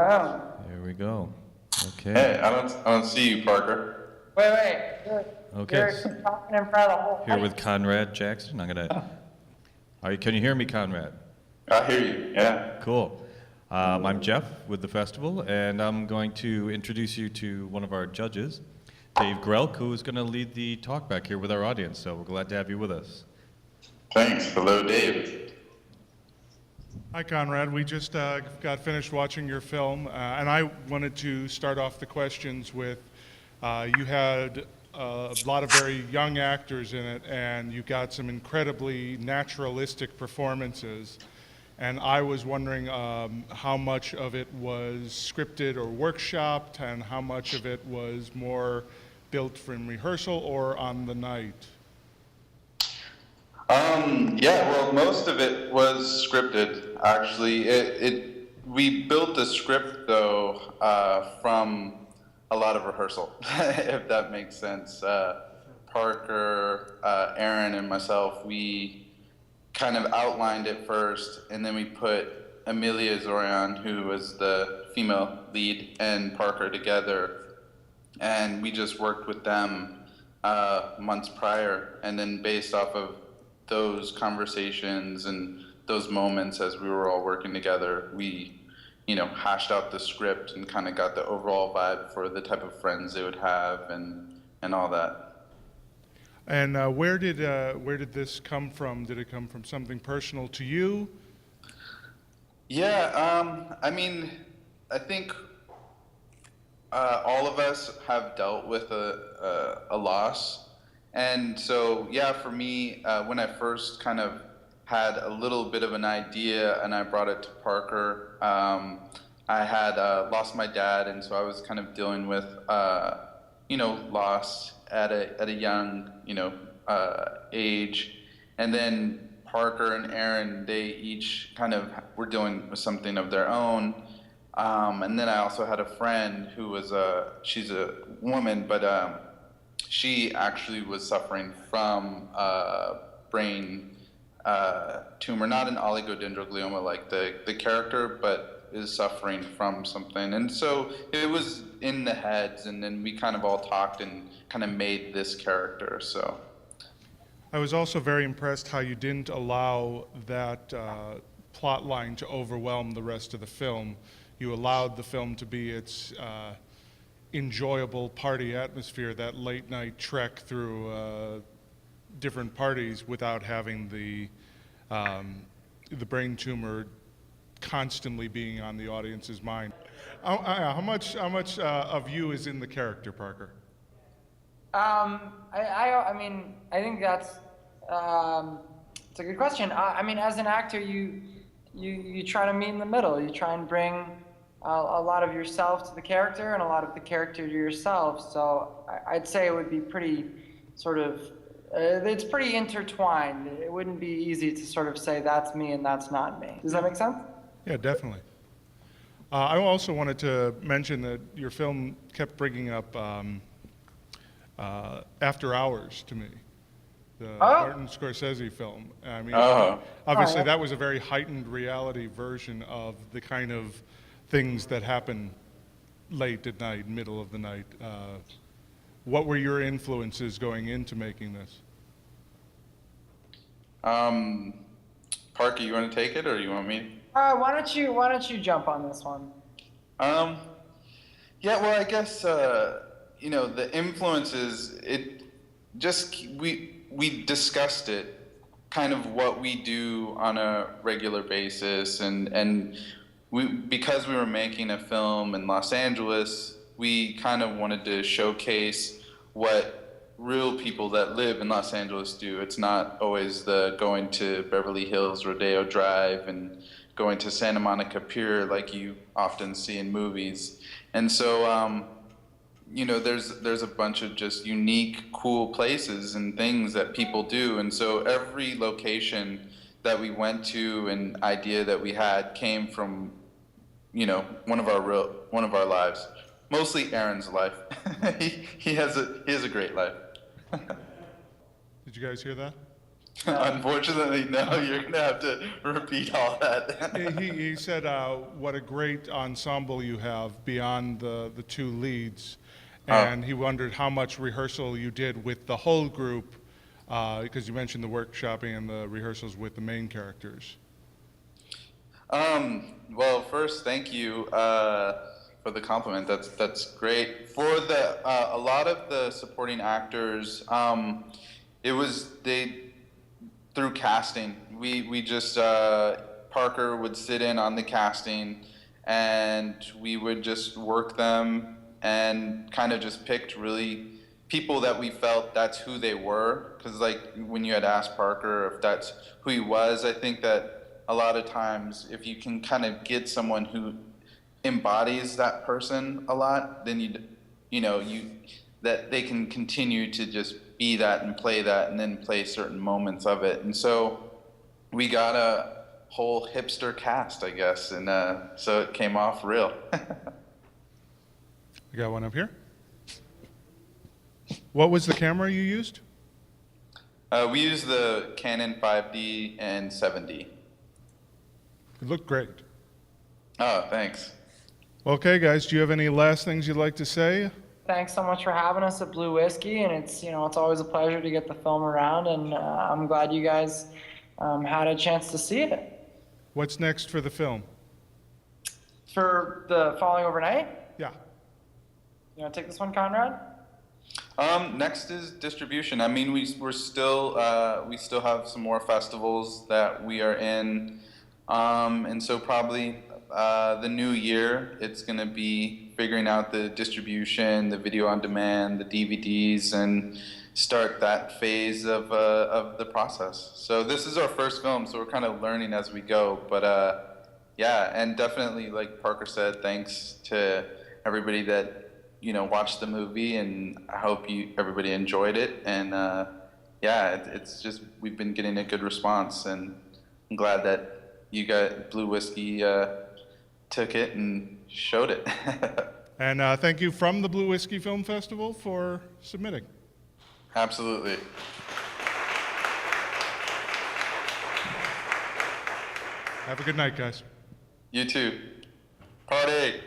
Boom. There we go. Okay. Hey, I don't see you, Parker. Wait. Okay. You're talking in front of the whole Here with place. Conrad Jackson. Can you hear me, Conrad? I hear you. Yeah. Cool. I'm Jeff with the festival, and I'm going to introduce you to one of our judges, Dave Grelck, who is going to lead the talk back here with our audience. So we're glad to have you with us. Thanks. Hello, Dave. Hi, Conrad. We just got finished watching your film, and I wanted to start off the questions with, you had a lot of very young actors in it, and you got some incredibly naturalistic performances. And I was wondering how much of it was scripted or workshopped, and how much of it was more built from rehearsal or on the night. Yeah, well, most of it was scripted, actually. We built the script, though, from a lot of rehearsal, if that makes sense. Parker, Aaron, and myself, we kind of outlined it first, and then we put Amelia Zorian, who was the female lead, and Parker together, and we just worked with them months prior, and then based off of those conversations and those moments as we were all working together, we, hashed out the script and kind of got the overall vibe for the type of friends they would have and all that. And where did this come from? Did it come from something personal to you? Yeah, I think all of us have dealt with a loss. And so, yeah, for me, when I first kind of had a little bit of an idea and I brought it to Parker, I had lost my dad, and so I was kind of dealing with, loss at a young, age. And then Parker and Aaron, they each kind of were dealing with something of their own. And then I also had a friend who was she's a woman, but she actually was suffering from brain tumor, not an oligodendroglioma like the character, but is suffering from something. And so it was in the heads, and then we kind of all talked and kind of made this character. So I was also very impressed how you didn't allow that plot line to overwhelm the rest of the film. You allowed the film to be its enjoyable party atmosphere, that late night trek through different parties without having the brain tumor constantly being on the audience's mind. How much of you is in the character, Parker? I think that's it's a good question. As an actor, you try to meet in the middle. You try and bring a lot of yourself to the character and a lot of the character to yourself. So I'd say it would be pretty it's pretty intertwined. It wouldn't be easy to sort of say that's me and that's not me. Does that make sense? Yeah, definitely. I also wanted to mention that your film kept bringing up After Hours to me, the Martin Scorsese film. Obviously that was a very heightened reality version of the kind of things that happen late at night, middle of the night. What were your influences going into making this? Parker, you want to take it, or you want me? Why don't you jump on this one? Yeah, well, I guess the influences. We discussed it, kind of what we do on a regular basis, and because we were making a film in Los Angeles, we kind of wanted to showcase what real people that live in Los Angeles do. It's not always the going to Beverly Hills, Rodeo Drive, and going to Santa Monica Pier like you often see in movies. And so, there's a bunch of just unique, cool places and things that people do. And so every location that we went to and idea that we had came from, one of our lives. Mostly Aaron's life. he has a great life. Did you guys hear that? Unfortunately, no. You're gonna have to repeat all that. He said what a great ensemble you have beyond the two leads, and he wondered how much rehearsal you did with the whole group, because you mentioned the workshopping and the rehearsals with the main characters. Well, first, thank you for the compliment. That's great. For the a lot of the supporting actors, it was through casting. We just Parker would sit in on the casting, and we would just work them and kind of just picked really people that we felt that's who they were. Because like when you had asked Parker if that's who he was, I think that a lot of times if you can kind of get someone who embodies that person a lot, then you know that they can continue to just be that and then play certain moments of it. And so we got a whole hipster cast, I guess, and so it came off real. You got one up here. What was the camera you used? We used the Canon 5D and 7D. It looked great. Oh, thanks. Okay, guys, do you have any last things you'd like to say? Thanks so much for having us at Blue Whiskey, and it's always a pleasure to get the film around, and I'm glad you guys had a chance to see it. What's next for the film? For the Falling Overnight, Yeah. you want to take this one, Conrad? Next is distribution. I mean, we still have some more festivals that we are in, and so probably the new year it's going to be figuring out the distribution, the video on demand, the DVDs, and start that phase of the process. So this is our first film, so we're kind of learning as we go. But yeah, and definitely, like Parker said, thanks to everybody that watched the movie, and I hope everybody enjoyed it. And yeah, it's just we've been getting a good response, and I'm glad that you got Blue Whiskey took it and showed it. And thank you from the Blue Whiskey Film Festival for submitting. Absolutely. Have a good night, guys. You too. Party.